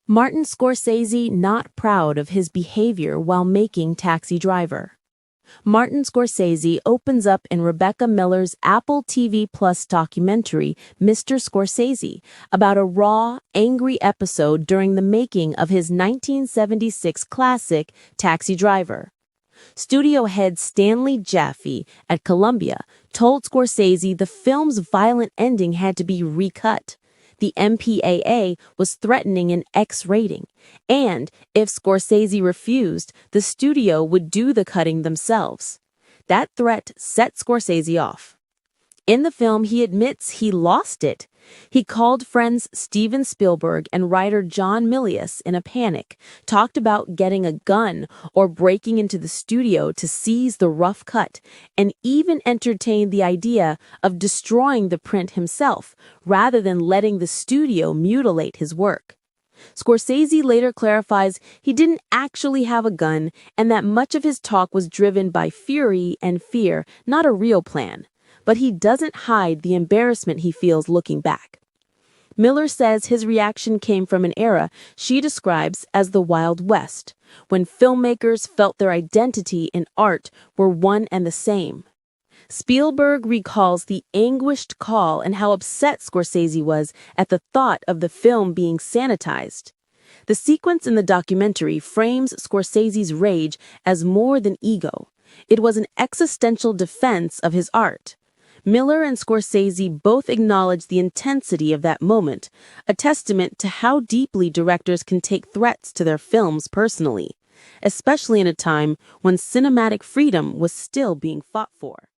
Martin Scorsese not proud of his behavior while making Taxi Driver. Martin Scorsese opens up in Rebecca Miller's Apple TV Plus documentary, Mr. Scorsese, about a raw, angry episode during the making of his 1976 classic, Taxi Driver. Studio head Stanley Jaffe at Columbia told Scorsese the film's violent ending had to be recut. The MPAA was threatening an X rating, and if Scorsese refused, the studio would do the cutting themselves. That threat set Scorsese off. In the film, he admits he lost it. He called friends Steven Spielberg and writer John Milius in a panic, talked about getting a gun or breaking into the studio to seize the rough cut, and even entertained the idea of destroying the print himself rather than letting the studio mutilate his work. Scorsese later clarifies he didn't actually have a gun and that much of his talk was driven by fury and fear, not a real plan. But he doesn't hide the embarrassment he feels looking back. Miller says his reaction came from an era she describes as the Wild West, when filmmakers felt their identity in art were one and the same. Spielberg recalls the anguished call and how upset Scorsese was at the thought of the film being sanitized. The sequence in the documentary frames Scorsese's rage as more than ego. It was an existential defense of his art. Miller and Scorsese both acknowledge the intensity of that moment, a testament to how deeply directors can take threats to their films personally, especially in a time when cinematic freedom was still being fought for.